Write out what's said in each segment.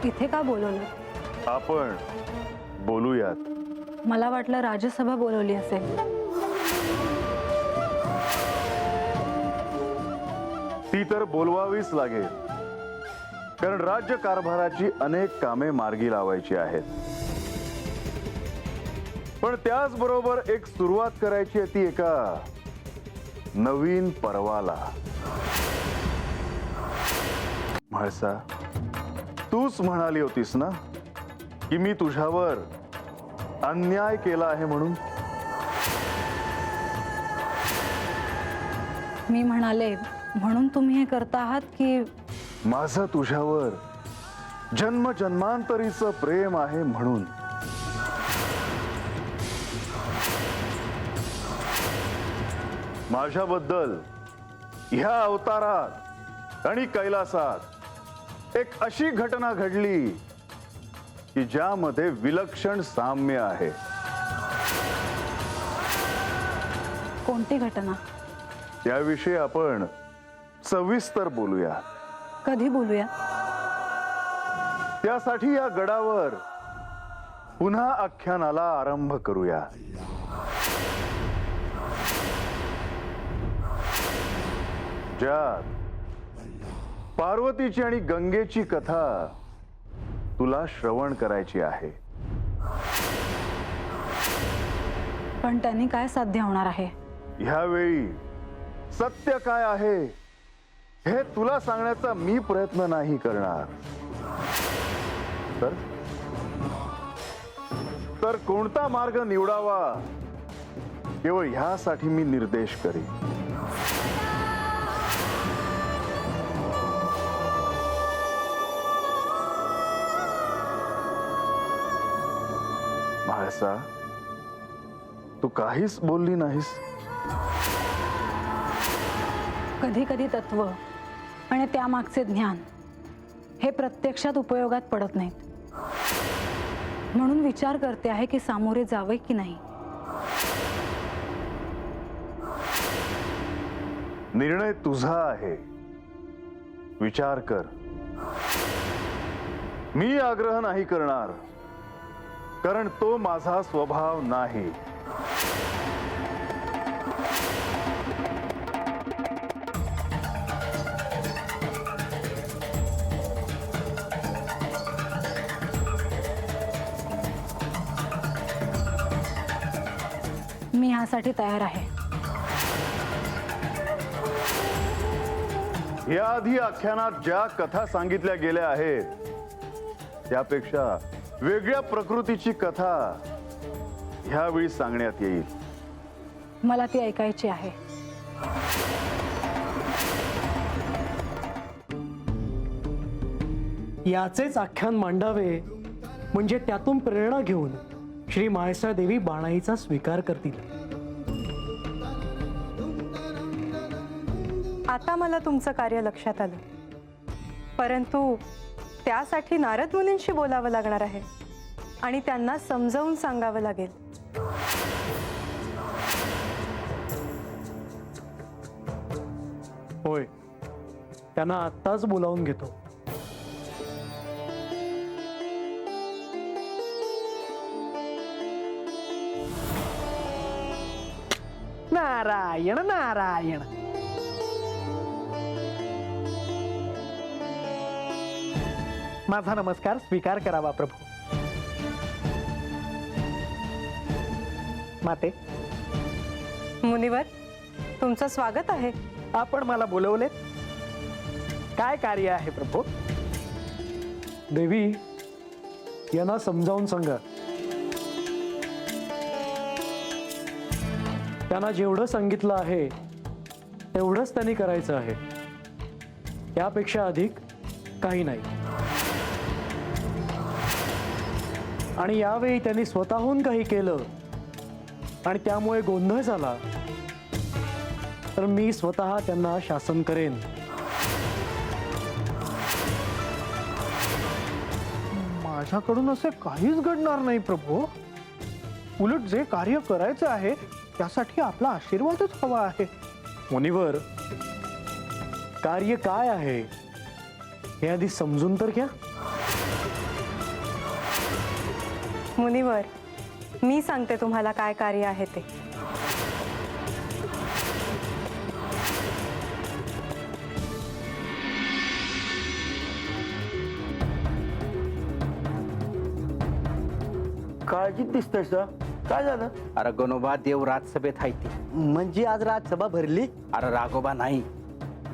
इथे का बोलवलं? आपण बोलूयात. मला वाटलं राजसभा बोलवली असेल. ती तर बोलवावीच लागेल, कारण राज्य कारभाराची अनेक कामे मार्गी लावायची आहेत. पण त्याचबरोबर एक सुरुवात करायची आहे, ती एका नवीन पर्वाला. म्हाळसा, तूच म्हणाली होतीस ना की मी तुझ्यावर अन्याय केला आहे म्हणून. मी म्हणाले म्हणून तुम्ही हे करता आहात की माझं तुझ्यावर जन्मजन्मांतरीचं प्रेम आहे म्हणून. माझ्याबद्दल ह्या अवतारात आणि कैलासात एक अशी घटना घडली की ज्यामध्ये विलक्षण साम्य आहे. कोणती घटना? त्याविषयी आपण सविस्तर बोलूया. कधी बोलूया? त्यासाठी या गडावर पुन्हा आख्यानाला आरंभ करूया. ज्यात पार्वतीची आणि गंगेची कथा तुला श्रवण करायची आहे. पण त्यांनी काय साध्य होणार आहे? ह्यावेळी सत्य काय आहे हे तुला सांगण्याचा मी प्रयत्न नाही करणार, तर कोणता मार्ग निवडावा केवळ ह्यासाठी मी निर्देश करीन. म्हाळसा, तू काहीच बोलली नाहीस. कधी कधी तत्व आणि त्यामागचे ज्ञान हे प्रत्यक्षात उपयोगात पडत नाहीत, म्हणून विचार करते आहे की सामोरे जावे की नाही. निर्णय तुझा आहे, विचार कर. मी आग्रह नाही करणार, कारण तो माझा स्वभाव नाही. मी ह्यासाठी तयार आहे. याआधी आख्यानात ज्या कथा सांगितल्या गेल्या आहेत त्यापेक्षा वेगळ्या प्रकृतीची कथा ह्यावेळी सांगण्यात येईल. मला ती ऐकायची आहे. याचेच आख्यान मांडावे, म्हणजे त्यातून प्रेरणा घेऊन श्री म्हाळसा देवी बाणाईचा स्वीकार करतील. आता मला तुमचं कार्य लक्षात आलं, परंतु त्यासाठी नारद मुनींशी बोलावं लागणार आहे आणि त्यांना समजावून सांगावं लागेल. होय, त्यांना आत्ताच बोलावून घेतो. नारायण नारायण. माझा नमस्कार स्वीकार करावा प्रभू. माते, मुनिवर, तुमचं स्वागत आहे. आपण मला बोलवले, काय कार्य आहे प्रभू? देवी, यांना समजावून सांगा. त्यांना जेवढं सांगितलं आहे तेवढंच त्यांनी करायचं आहे, त्यापेक्षा अधिक काही नाही. आणि यावेळी त्यांनी स्वतःहून काही केलं आणि त्यामुळे गोंधळ झाला तर मी स्वतः त्यांना शासन करेन. माझ्याकडून असे काहीच घडणार नाही प्रभू. उलट जे कार्य करायचं आहे त्यासाठी आपला आशीर्वादच हवा आहे. मुनिवर, कार्य काय आहे हे आधी समजून तर घ्या. मुनिवर, मी सांगते तुम्हाला काय कार्य आहे ते. काळजीत दिसतंय सा. काय झालं? अरे गणोबा देव राजसभेत आहे ती. म्हणजे आज राजसभा भरली? अरे राघोबा नाही,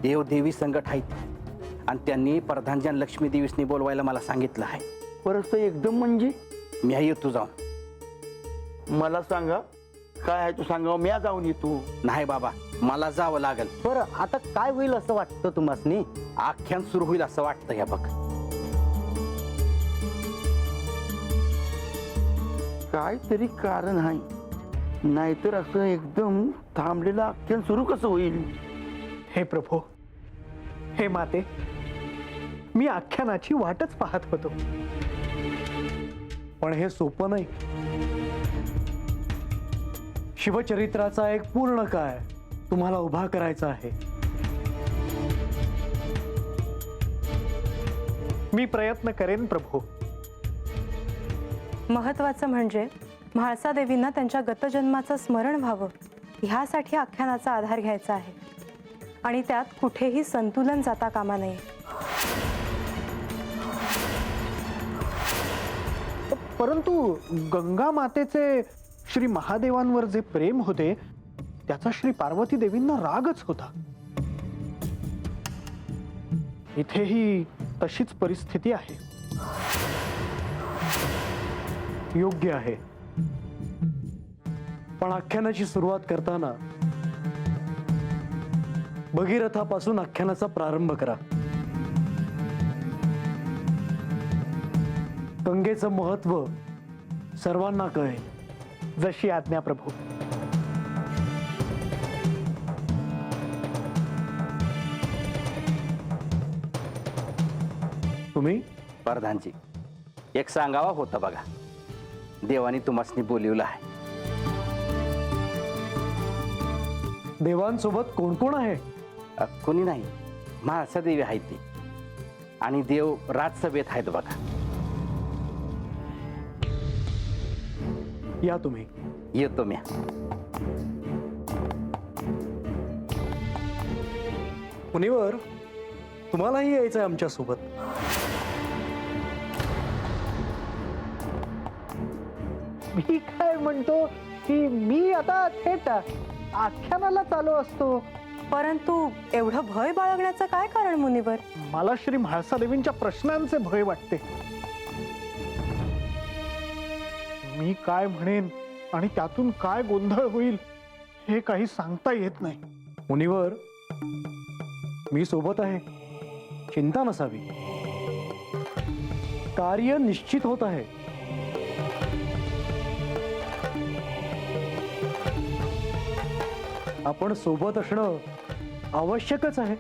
देव देवी संकट आहेत आणि त्यांनी प्रधानजन लक्ष्मी देवीसनी बोलवायला मला सांगितलं आहे. परत एकदम म्हणजे? मी येतो जाऊन. मला सांगा काय आहे, तू सांगा, मी जाऊन येतो. नाही बाबा, मला जावं लागेल. बरं आता काय होईल असं वाटतं तुम्हासनी? आख्यान सुरू होईल असं वाटतं. या बघ, काहीतरी कारण आहे, नाहीतर असं एकदम थांबलेलं आख्यान सुरू कसं होईल? हे प्रभो, हे माते, मी आख्यानाची वाटच पाहत होतो. पण हे सोपं नाही. शिवचरित्राचा एक पूर्ण काय तुम्हाला उभा करायचा आहे. मी प्रयत्न करेन प्रभो. महत्वाचं म्हणजे म्हाळसा देवींना त्यांच्या गतजन्माचं स्मरण व्हावं, ह्यासाठी आख्यानाचा आधार घ्यायचा आहे आणि त्यात कुठेही संतुलन जाता कामा नये. परंतु गंगा मातेचे श्री महादेवांवर जे प्रेम होते त्याचा श्री पार्वती देवींना रागच होता. इथेही तशीच परिस्थिती आहे. योग्य आहे, पण आख्यानाची सुरुवात करताना भगीरथापासून आख्यानाचा प्रारंभ करा. गंगेचं महत्व सर्वांना कळेल. जशी आज्ञा प्रभू. तुम्ही प्रधानजी, एक सांगावा होतं बघा. देवानी तुम्हासनी बोलिवलं आहे. देवांसोबत कोण कोण आहे? कोणी नाही, म्हाळसा देवी आहे ती आणि देव राजसभेत आहेत बघा. या तुम्ही. येतो मी. मुनिवर, तुम्हालाही यायचंय आमच्या सोबत. मी काय म्हणतो की मी आता थेट आख्यानाला चालू असतो. परंतु एवढं भय बाळगण्याचं काय कारण मुनिवर? मला श्री म्हाळसा देवींच्या प्रश्नांचे भय वाटते. मी काय म्हणेन आणि त्यातून काय गोंधळ होईल हे काही सांगता येत नाही. मुनिवर, मी सोबत आहे, चिंता नसावी. कार्य निश्चित होत आहे. आपण सोबत असणं आवश्यकच आहे.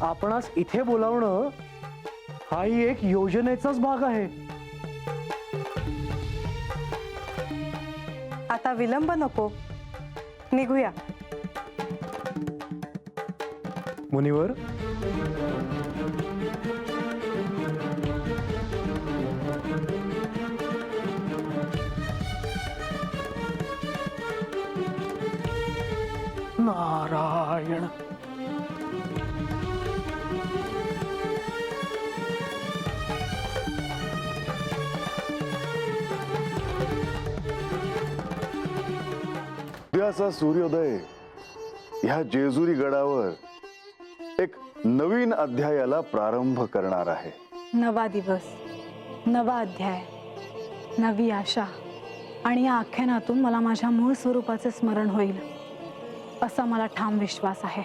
आपणास इथे बोलावणं हाही एक योजनेचाच भाग आहे. आता विलंब नको, निघूया. मुनिवर, नारायण. उद्याचा सूर्योदय ह्या जेजुरी गडावर एक नवीन अध्यायाला प्रारंभ करणार आहे. नवा दिवस, नवा अध्याय, नवी आशा आणि या आख्यानातून मला माझ्या मूळ स्वरूपाचे स्मरण होईल असा मला ठाम विश्वास आहे.